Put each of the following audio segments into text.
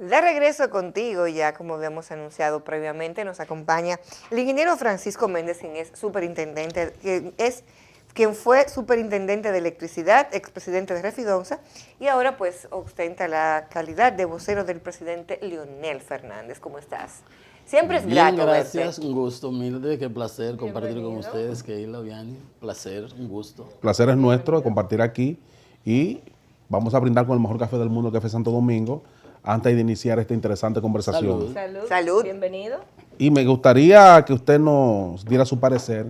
De regreso contigo, ya como habíamos anunciado previamente, nos acompaña el ingeniero Francisco Méndez, quien es superintendente, quien fue superintendente de electricidad, expresidente de Refidonza, y ahora pues ostenta la calidad de vocero del presidente Leonel Fernández. ¿Cómo estás? Siempre es Bien, grato gracias, verte. un gusto, humilde, qué placer compartir con Bienvenido. ustedes, Keila, Vianney, placer, un gusto. Placer es nuestro de compartir aquí y vamos a brindar con el mejor café del mundo, Café Santo Domingo, antes de iniciar esta interesante conversación. Salud. Salud. Salud. Bienvenido. Y me gustaría que usted nos diera su parecer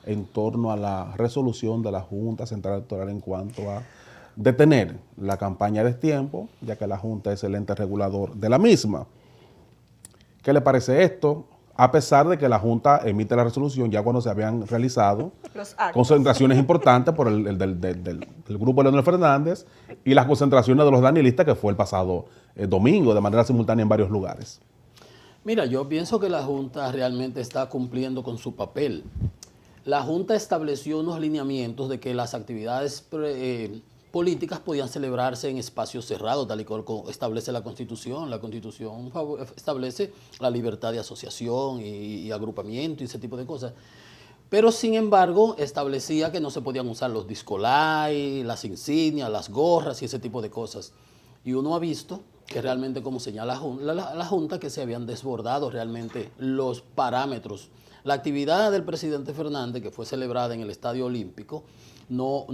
en torno a la resolución de la Junta Central Electoral en cuanto a detener la campaña de tiempo, ya que la Junta es el ente regulador de la misma. ¿Qué le parece esto? A pesar de que la Junta emite la resolución ya cuando se habían realizado Los actos. concentraciones importantes por del grupo de Leonel Fernández y las concentraciones de los danielistas que fue el pasado domingo de manera simultánea en varios lugares. Mira, yo pienso que la Junta realmente está cumpliendo con su papel. La Junta estableció unos lineamientos de que las actividades políticas podían celebrarse en espacios cerrados, tal y como establece la Constitución. La Constitución establece la libertad de asociación y agrupamiento y ese tipo de cosas. Pero, sin embargo, establecía que no se podían usar los discolay, las insignias, las gorras y ese tipo de cosas. Y uno ha visto que realmente, como señala la Junta, que se habían desbordado realmente los parámetros. La actividad del presidente Fernández, que fue celebrada en el Estadio Olímpico, no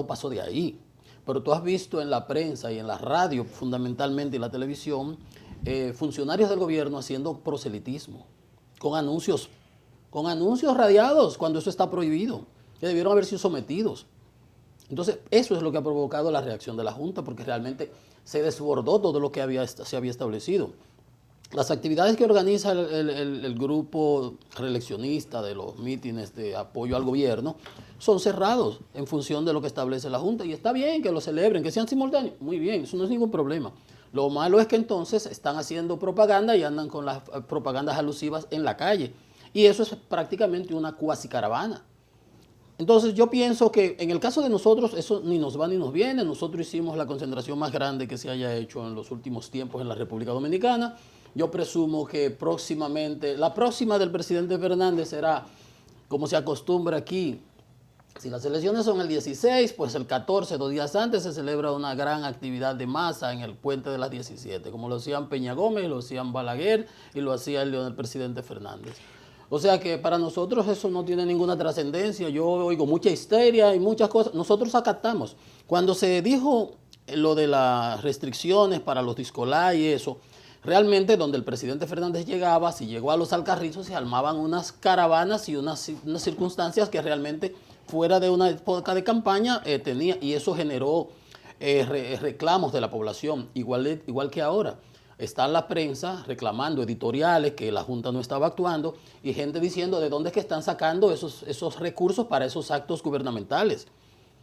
pasó de ahí. Pero tú has visto en la prensa y en la radio, fundamentalmente, y la televisión, funcionarios del gobierno haciendo proselitismo, con anuncios radiados, cuando eso está prohibido, que debieron haber sido sometidos. Entonces, eso es lo que ha provocado la reacción de la Junta, porque realmente se desbordó todo lo que se había establecido. Las actividades que organiza el grupo reeleccionista de los mítines de apoyo al gobierno son cerrados en función de lo que establece la Junta. Y está bien que lo celebren, que sean simultáneos. Muy bien, eso no es ningún problema. Lo malo es que entonces están haciendo propaganda y andan con las propagandas alusivas en la calle. Y eso es prácticamente una cuasi caravana. Entonces yo pienso que en el caso de nosotros eso ni nos va ni nos viene. Nosotros hicimos la concentración más grande que se haya hecho en los últimos tiempos en la República Dominicana. Yo presumo que próximamente, la próxima del presidente Fernández será, como se acostumbra aquí, si las elecciones son el 16, pues el 14, 2 días antes, se celebra una gran actividad de masa en el Puente de las 17, como lo hacían Peña Gómez, lo hacían Balaguer y lo hacía el presidente Fernández. O sea que para nosotros eso no tiene ninguna trascendencia. Yo oigo mucha histeria y muchas cosas. Nosotros acatamos. Cuando se dijo lo de las restricciones para los discolay y eso, realmente donde el presidente Fernández llegaba, si llegó a los Alcarrizos, se armaban unas caravanas y unas circunstancias que realmente fuera de una época de campaña tenía, y eso generó reclamos de la población, igual que ahora. Está la prensa reclamando editoriales que la Junta no estaba actuando y gente diciendo de dónde es que están sacando esos recursos para esos actos gubernamentales.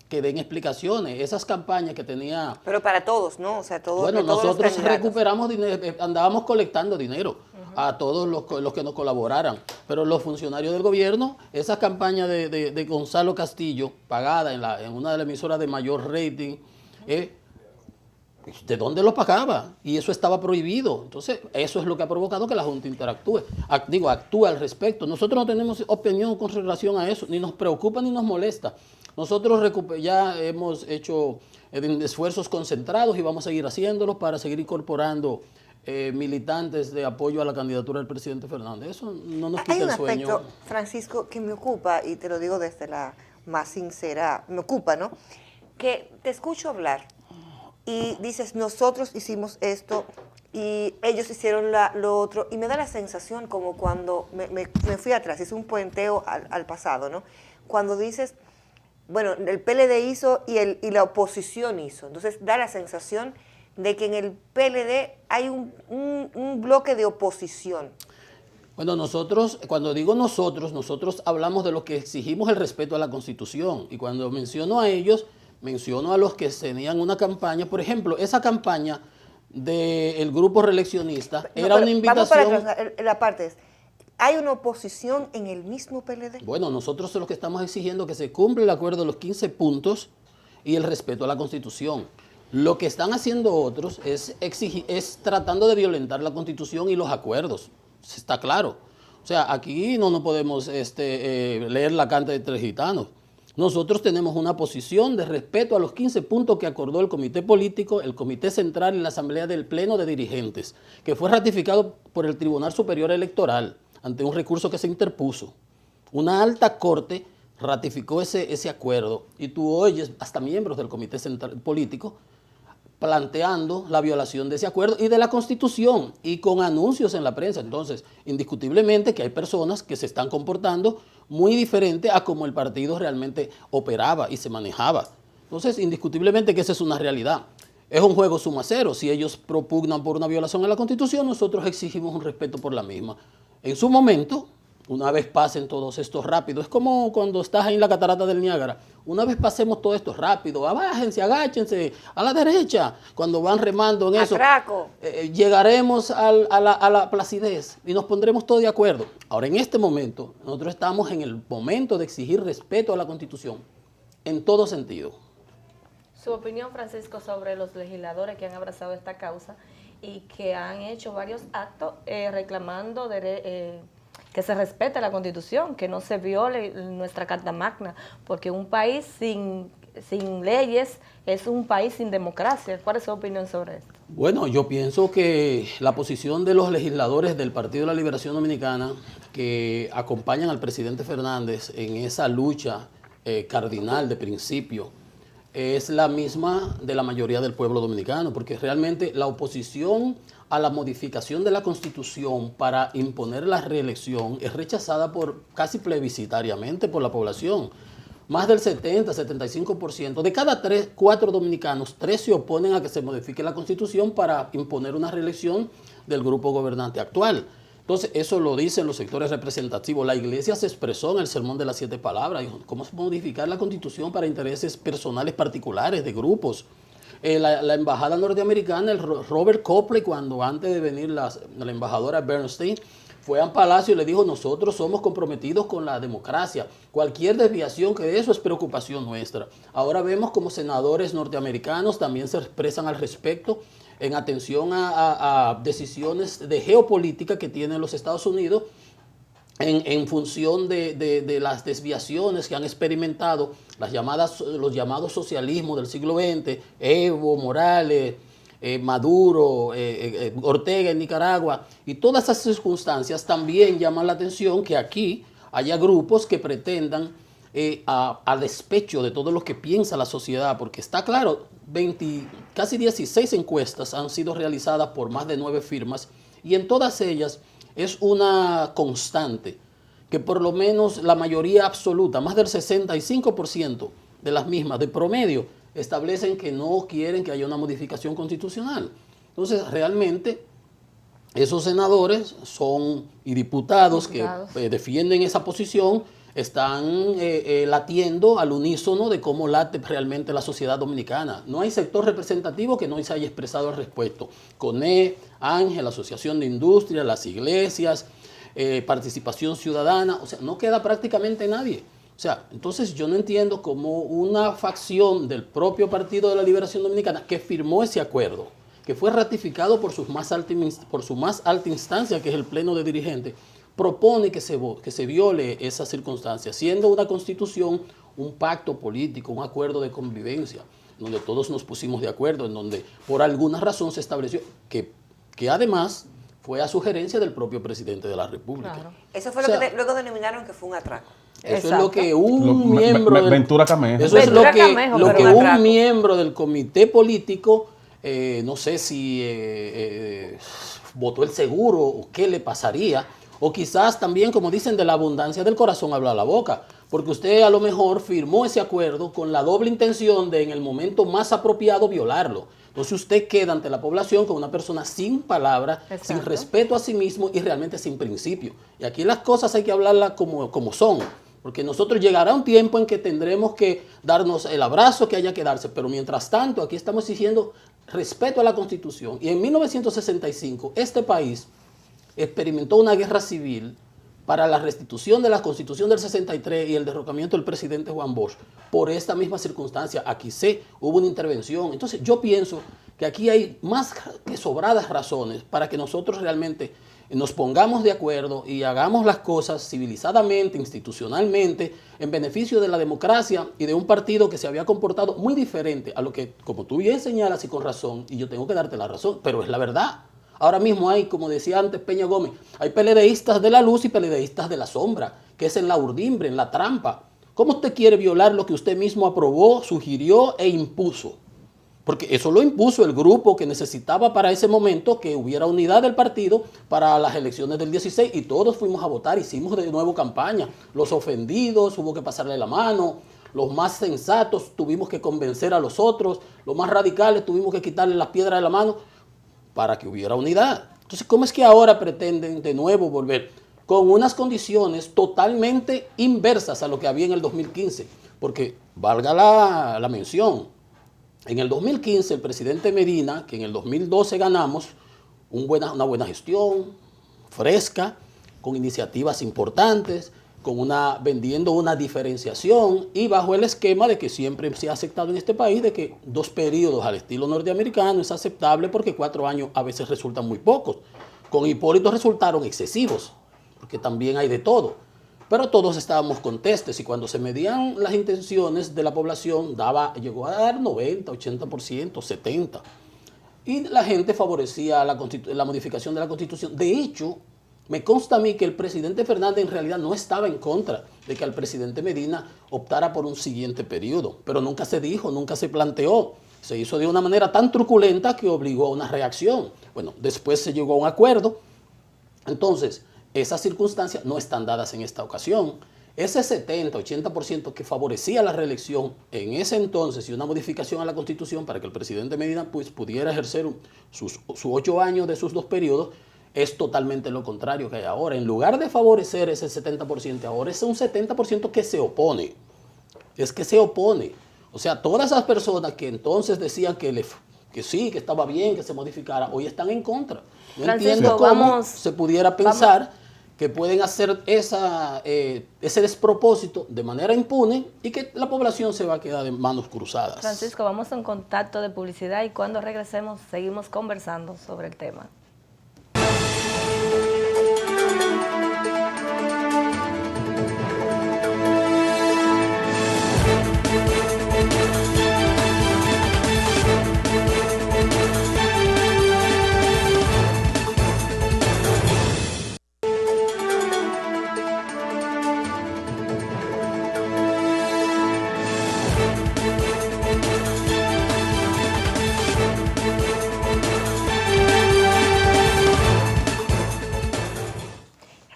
Que den explicaciones. Esas campañas que tenía... Pero para todos, ¿no? O sea, todos. Bueno, todos los nosotros candidatos. recuperamos dinero, andábamos colectando dinero a todos los que nos colaboraran. Pero los funcionarios del gobierno, esa campaña de Gonzalo Castillo, pagada en una de las emisoras de mayor rating, ¿de dónde lo pagaba? Y eso estaba prohibido. Entonces, eso es lo que ha provocado que la Junta interactúe. Actúe al respecto. Nosotros no tenemos opinión con relación a eso, ni nos preocupa ni nos molesta. Nosotros ya hemos hecho esfuerzos concentrados y vamos a seguir haciéndolos para seguir incorporando militantes de apoyo a la candidatura del presidente Fernández. Eso no nos quita el sueño. Hay un aspecto, Francisco, que me ocupa, y te lo digo desde la más sincera, me ocupa, ¿no? Que te escucho hablar y dices, nosotros hicimos esto y ellos hicieron lo otro, y me da la sensación como cuando me fui atrás, hice un puenteo al pasado, ¿no? Cuando dices, bueno, el PLD hizo y la oposición hizo, entonces da la sensación de que en el PLD hay un bloque de oposición. Bueno, cuando digo nosotros hablamos de los que exigimos el respeto a la Constitución, y cuando menciono a ellos, menciono a los que tenían una campaña. Por ejemplo, esa campaña del grupo reeleccionista era una invitación... Vamos para atrás, la parte es, ¿hay una oposición en el mismo PLD? Bueno, nosotros lo que estamos exigiendo es que se cumpla el acuerdo de los 15 puntos y el respeto a la Constitución. Lo que están haciendo otros es tratando de violentar la Constitución y los acuerdos. Está claro. O sea, aquí no nos podemos leer la canta de tres gitanos. Nosotros tenemos una posición de respeto a los 15 puntos que acordó el Comité Político, el Comité Central y la Asamblea del Pleno de Dirigentes, que fue ratificado por el Tribunal Superior Electoral ante un recurso que se interpuso. Una alta corte ratificó ese acuerdo y tú oyes hasta miembros del Comité Central Político planteando la violación de ese acuerdo y de la Constitución y con anuncios en la prensa. Entonces, indiscutiblemente que hay personas que se están comportando muy diferente a como el partido realmente operaba y se manejaba. Entonces, indiscutiblemente que esa es una realidad. Es un juego suma cero. Si ellos propugnan por una violación a la Constitución, nosotros exigimos un respeto por la misma. En su momento, una vez pasen todos estos rápidos, es como cuando estás ahí en la catarata del Niágara, una vez pasemos todo esto rápido, abájense, agáchense, a la derecha, cuando van remando en eso, llegaremos a la placidez y nos pondremos todos de acuerdo. Ahora, en este momento, nosotros estamos en el momento de exigir respeto a la Constitución, en todo sentido. Su opinión, Francisco, sobre los legisladores que han abrazado esta causa y que han hecho varios actos reclamando que se respete la Constitución, que no se viole nuestra Carta Magna, porque un país sin leyes es un país sin democracia. ¿Cuál es su opinión sobre esto? Bueno, yo pienso que la posición de los legisladores del Partido de la Liberación Dominicana que acompañan al presidente Fernández en esa lucha cardinal de principio es la misma de la mayoría del pueblo dominicano, porque realmente la oposición a la modificación de la Constitución para imponer la reelección es rechazada casi plebiscitariamente por la población. Más del 70-75%, de cada 4 dominicanos, 3 se oponen a que se modifique la Constitución para imponer una reelección del grupo gobernante actual. Entonces, eso lo dicen los sectores representativos. La Iglesia se expresó en el Sermón de las 7 Palabras. Dijo, ¿cómo se modificar la Constitución para intereses personales particulares de grupos? La embajada norteamericana, el Robert Copley, cuando antes de venir la embajadora Bernstein, fue a Palacio y le dijo, nosotros somos comprometidos con la democracia. Cualquier desviación que de eso es preocupación nuestra. Ahora vemos como senadores norteamericanos también se expresan al respecto en atención a decisiones de geopolítica que tienen los Estados Unidos en función de las desviaciones que han experimentado los llamados socialismos del siglo XX, Evo Morales, Maduro, Ortega en Nicaragua, y todas esas circunstancias también llaman la atención que aquí haya grupos que pretendan, a despecho de todo lo que piensa la sociedad, porque está claro, casi 16 encuestas han sido realizadas por más de 9 firmas, y en todas ellas es una constante que por lo menos la mayoría absoluta, más del 65% de las mismas, de promedio, establecen que no quieren que haya una modificación constitucional. Entonces, realmente, esos senadores y diputados que defienden esa posición están latiendo al unísono de cómo late realmente la sociedad dominicana. No hay sector representativo que no se haya expresado al respecto. CONE, Ángel, Asociación de Industria, las iglesias, participación ciudadana, o sea, no queda prácticamente nadie. O sea, entonces yo no entiendo cómo una facción del propio Partido de la Liberación Dominicana que firmó ese acuerdo, que fue ratificado por su más alta instancia, que es el Pleno de Dirigentes, propone que se viole esa circunstancia, siendo una constitución un pacto político, un acuerdo de convivencia, donde todos nos pusimos de acuerdo, en donde por alguna razón se estableció que además fue a sugerencia del propio presidente de la República. Claro. Eso fue lo que luego denominaron que fue un atraco. Eso es lo que un miembro Ventura Camejo. Eso es lo que un miembro del comité político, no sé si votó el seguro o qué le pasaría, o quizás también, como dicen, de la abundancia del corazón habla la boca, porque usted a lo mejor firmó ese acuerdo con la doble intención de en el momento más apropiado violarlo. Entonces usted queda ante la población como una persona sin palabra, sin respeto a sí mismo y realmente sin principio. Y aquí las cosas hay que hablarlas como son. Porque nosotros llegará un tiempo en que tendremos que darnos el abrazo que haya que darse, pero mientras tanto aquí estamos exigiendo respeto a la Constitución. Y en 1965 este país experimentó una guerra civil para la restitución de la Constitución del 63 y el derrocamiento del presidente Juan Bosch, por esta misma circunstancia. Aquí hubo una intervención. Entonces yo pienso que aquí hay más que sobradas razones para que nosotros realmente nos pongamos de acuerdo y hagamos las cosas civilizadamente, institucionalmente, en beneficio de la democracia y de un partido que se había comportado muy diferente a lo que, como tú bien señalas y con razón, y yo tengo que darte la razón, pero es la verdad. Ahora mismo hay, como decía antes Peña Gómez, hay peledeístas de la luz y peledeístas de la sombra, que es en la urdimbre, en la trampa. ¿Cómo usted quiere violar lo que usted mismo aprobó, sugirió e impuso? Porque eso lo impuso el grupo que necesitaba para ese momento que hubiera unidad del partido para las elecciones del 16 y todos fuimos a votar, hicimos de nuevo campaña. Los ofendidos hubo que pasarle la mano, los más sensatos tuvimos que convencer a los otros, los más radicales tuvimos que quitarle las piedras de la mano para que hubiera unidad. Entonces, ¿cómo es que ahora pretenden de nuevo volver con unas condiciones totalmente inversas a lo que había en el 2015? Porque valga la mención. En el 2015, el presidente Medina, que en el 2012 ganamos, una buena gestión, fresca, con iniciativas importantes, vendiendo una diferenciación y bajo el esquema de que siempre se ha aceptado en este país de que 2 periodos al estilo norteamericano es aceptable porque 4 años a veces resultan muy pocos. Con Hipólito resultaron excesivos, porque también hay de todo. Pero todos estábamos contestes y cuando se medían las intenciones de la población llegó a dar 90, 80%, 70%. Y la gente favorecía la modificación de la Constitución. De hecho, me consta a mí que el presidente Fernández en realidad no estaba en contra de que el presidente Medina optara por un siguiente periodo, pero nunca se dijo, nunca se planteó. Se hizo de una manera tan truculenta que obligó a una reacción. Bueno, después se llegó a un acuerdo. Entonces, esas circunstancias no están dadas en esta ocasión. Ese 70-80% que favorecía la reelección en ese entonces y una modificación a la Constitución para que el presidente Medina pues, pudiera ejercer sus 8 años de sus 2 periodos, es totalmente lo contrario que hay ahora. En lugar de favorecer ese 70%, ahora es un 70% que se opone. Es que se opone. O sea, todas esas personas que entonces decían que sí, que estaba bien, que se modificara, hoy están en contra. No entiendo cómo se pudiera pensar que pueden hacer ese despropósito de manera impune y que la población se va a quedar de manos cruzadas. Francisco, vamos a un contacto de publicidad y cuando regresemos seguimos conversando sobre el tema.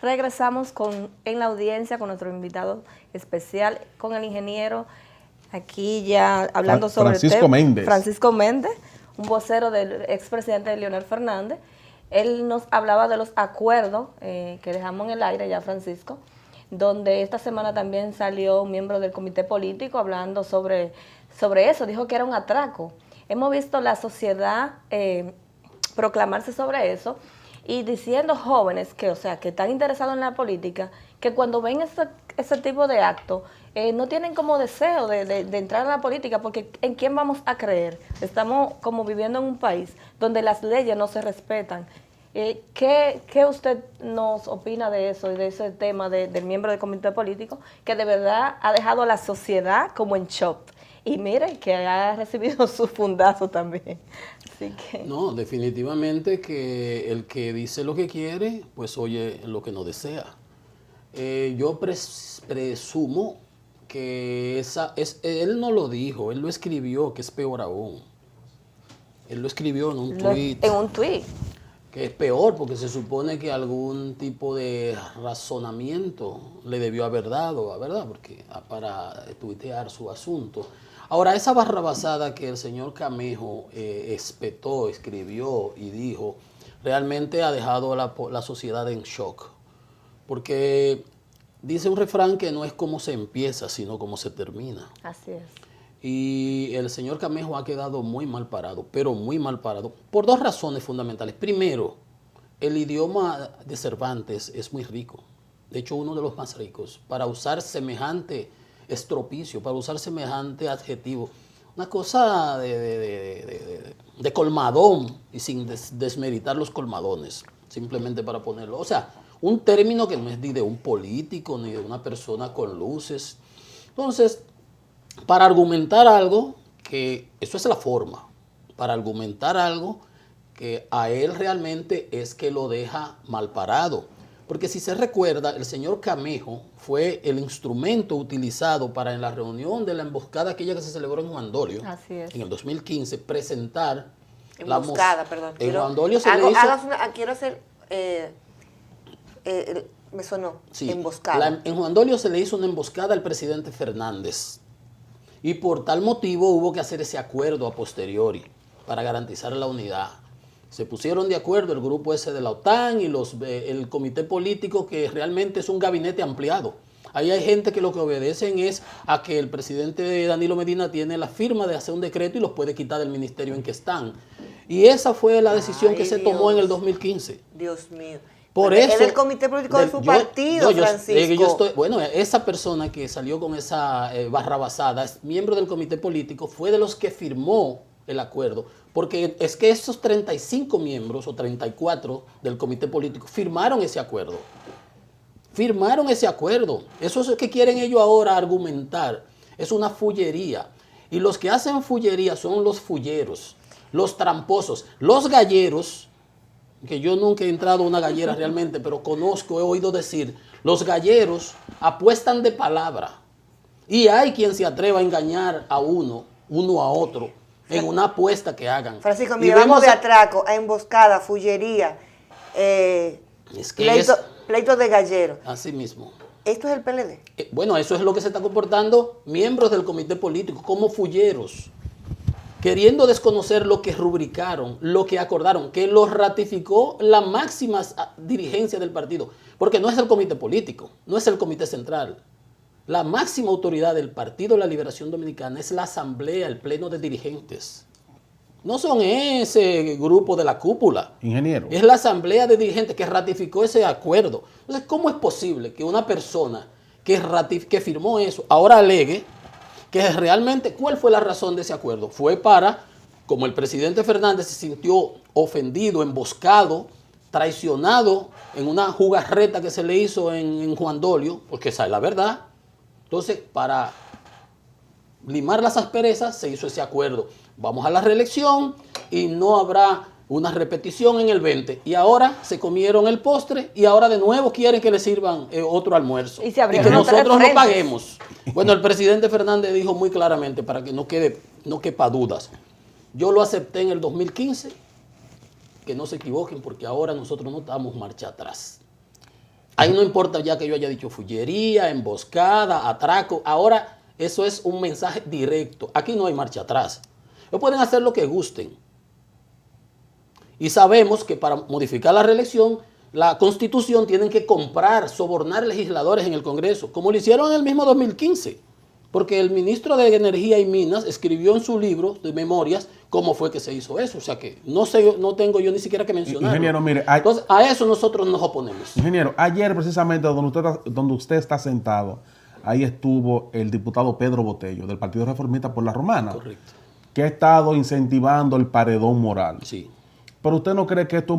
Regresamos en la audiencia con nuestro invitado especial, con el ingeniero, aquí ya hablando sobre Francisco Méndez. Francisco Méndez, un vocero del expresidente Leonel Fernández. Él nos hablaba de los acuerdos que dejamos en el aire ya, Francisco, donde esta semana también salió un miembro del comité político hablando sobre eso, dijo que era un atraco. Hemos visto la sociedad proclamarse sobre eso, y diciendo jóvenes que están interesados en la política, que cuando ven ese tipo de actos, no tienen como deseo de entrar a la política, porque ¿en quién vamos a creer? Estamos como viviendo en un país donde las leyes no se respetan. ¿Qué usted nos opina de eso y de ese tema del miembro del comité político, que de verdad ha dejado a la sociedad como en shock? Y mire, que ha recibido su fundazo también. Así que... No, definitivamente que el que dice lo que quiere, pues oye lo que no desea. Yo presumo que él no lo dijo, él lo escribió, que es peor aún. Él lo escribió en un tuit. En un tuit. Que es peor, porque se supone que algún tipo de razonamiento le debió haber dado, ¿verdad? Porque para tuitear su asunto. Ahora, esa barrabasada que el señor Camejo espetó, escribió y dijo, realmente ha dejado a la sociedad en shock. Porque dice un refrán que no es cómo se empieza, sino cómo se termina. Así es. Y el señor Camejo ha quedado muy mal parado, pero muy mal parado, por 2 razones fundamentales. Primero, el idioma de Cervantes es muy rico. de hecho uno de los más ricos, para usar semejante estropicio, para usar semejante adjetivo. Una cosa de colmadón, y sin desmeritar los colmadones, simplemente para ponerlo. O sea, un término que no es ni de un político, ni de una persona con luces. Entonces, para argumentar algo, que eso es la forma, para argumentar algo que a él realmente es que lo deja mal parado. Porque si se recuerda, el señor Camejo fue el instrumento utilizado para en la reunión de la emboscada aquella que se celebró en Juan Dolio, Así es. en el 2015, presentar Emboscada, perdón. En Juan Dolio se le hizo... Quiero hacer... me sonó. Sí, Emboscada. en Juan Dolio se le hizo una emboscada al presidente Fernández. Y por tal motivo hubo que hacer ese acuerdo a posteriori para garantizar la unidad. Se pusieron de acuerdo el grupo ese de la OTAN y el comité político, que realmente es un gabinete ampliado. Ahí hay gente que lo que obedecen es a que el presidente Danilo Medina tiene la firma de hacer un decreto y los puede quitar del ministerio en que están. Y esa fue la decisión que se tomó en el 2015. Dios mío. Por Es eso, del comité político de su partido, Francisco. Bueno, esa persona que salió con esa barrabasada, es miembro del comité político, fue de los que firmó el acuerdo. Porque es que esos 35 miembros o 34 del comité político firmaron ese acuerdo. Firmaron ese acuerdo. Eso es lo que quieren ellos ahora argumentar. Es una fullería. Y los que hacen fullería son los fulleros, los tramposos, los galleros, que yo nunca he entrado a una gallera realmente, pero conozco, he oído decir, los galleros apuestan de palabra. Y hay quien se atreva a engañar a uno a otro, en una apuesta que hagan. Francisco, mira, vamos de atraco, a emboscada, fullería, pleito de gallero. Así mismo. ¿Esto es el PLD? Bueno, eso es lo que se está comportando miembros del comité político, como fulleros, queriendo desconocer lo que rubricaron, lo que acordaron, que lo ratificó la máxima dirigencia del partido. Porque no es el comité político, no es el comité central. La máxima autoridad del Partido de la Liberación Dominicana es la asamblea, el pleno de dirigentes. No son ese grupo de la cúpula. Ingeniero. Es la asamblea de dirigentes que ratificó ese acuerdo. Entonces, ¿cómo es posible que una persona que firmó eso ahora alegue que realmente cuál fue la razón de ese acuerdo? Fue para, como el presidente Fernández se sintió ofendido, emboscado, traicionado en una jugarreta que se le hizo en Juan Dolio, porque esa es la verdad. Entonces, para limar las asperezas, se hizo ese acuerdo. Vamos a la reelección y no habrá una repetición en el 20. Y ahora se comieron el postre y ahora de nuevo quieren que le sirvan otro almuerzo. Y que nosotros no paguemos. Bueno, el presidente Fernández dijo muy claramente, para que no quepa dudas, yo lo acepté en el 2015, que no se equivoquen, porque ahora nosotros no damos marcha atrás. Ahí no importa ya que yo haya dicho fullería, emboscada, atraco. Ahora eso es un mensaje directo. Aquí no hay marcha atrás. Ellos pueden hacer lo que gusten. Y sabemos que para modificar la reelección, la Constitución tienen que comprar, sobornar legisladores en el Congreso, como lo hicieron en el mismo 2015. Porque el ministro de Energía y Minas escribió en su libro de memorias cómo fue que se hizo eso. O sea que no tengo yo ni siquiera que mencionarlo. Ingeniero, mire, entonces a eso nosotros nos oponemos. Ingeniero, ayer precisamente donde usted está sentado, ahí estuvo el diputado Pedro Botello, del Partido Reformista por la Romana. Correcto. Que ha estado incentivando el paredón moral. Sí. Pero usted no cree que esto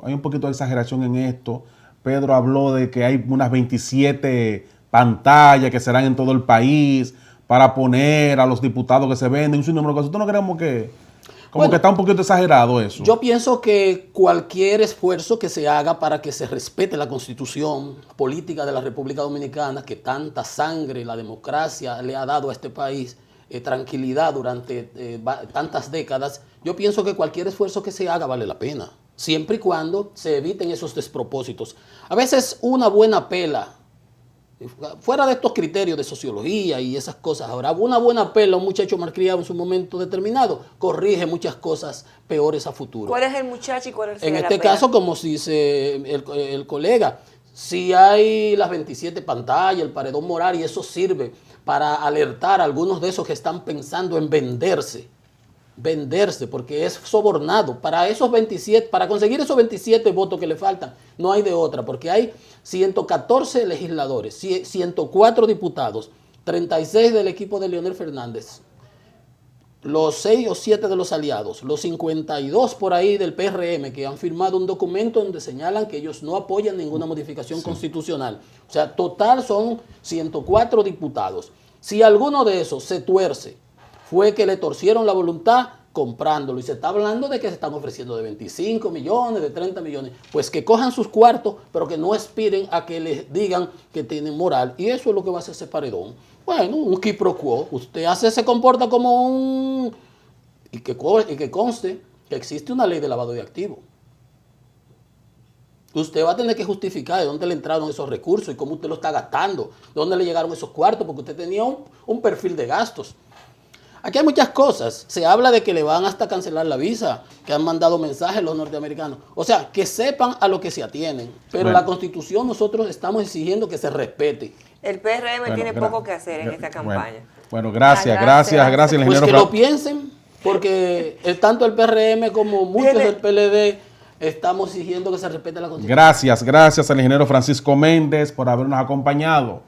hay un poquito de exageración en esto. Pedro habló de que hay unas 27 pantallas que serán en todo el país para poner a los diputados que se venden un sinnúmero de cosas. ¿Usted no creemos que que está un poquito exagerado eso? Yo pienso que cualquier esfuerzo que se haga para que se respete la Constitución política de la República Dominicana, que tanta sangre, la democracia le ha dado a este país, tranquilidad durante tantas décadas, yo pienso que cualquier esfuerzo que se haga vale la pena, siempre y cuando se eviten esos despropósitos. A veces una buena pela, fuera de estos criterios de sociología y esas cosas, ahora una buena pela, un muchacho malcriado en su momento determinado, corrige muchas cosas peores a futuro. ¿Cuál es el muchacho y cuál es el En este caso, como dice el colega, si hay las 27 pantallas, el paredón moral, y eso sirve para alertar a algunos de esos que están pensando en venderse venderse, porque es sobornado. Para esos 27, para conseguir esos 27 votos que le faltan, no hay de otra, porque hay 114 legisladores, 104 diputados, 36 del equipo de Leonel Fernández, los 6 o 7 de los aliados, los 52 por ahí del PRM que han firmado un documento donde señalan que ellos no apoyan ninguna modificación constitucional. O sea, total son 104 diputados. Si alguno de esos se tuerce, fue que le torcieron la voluntad comprándolo. Y se está hablando de que se están ofreciendo de 25 millones, de 30 millones. Pues que cojan sus cuartos, pero que no aspiren a que les digan que tienen moral. Y eso es lo que va a hacer ese paredón. Bueno, un quiproquo. Usted se comporta como un... Y que conste que existe una ley de lavado de activos. Usted va a tener que justificar de dónde le entraron esos recursos y cómo usted lo está gastando, de dónde le llegaron esos cuartos, porque usted tenía un perfil de gastos. Aquí hay muchas cosas. Se habla de que le van hasta cancelar la visa, que han mandado mensajes los norteamericanos. O sea, que sepan a lo que se atienen. Pero la Constitución nosotros estamos exigiendo que se respete. El PRM tiene poco que hacer en esta campaña. Bueno, gracias, ingeniero. Pues que lo piensen, porque tanto el PRM como muchos del PLD estamos exigiendo que se respete la Constitución. Gracias al ingeniero Francisco Méndez por habernos acompañado.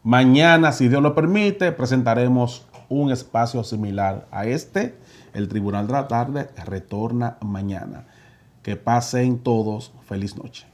Mañana, si Dios lo permite, presentaremos un espacio similar a este. El Tribunal de la Tarde retorna mañana. Que pasen todos. Feliz noche.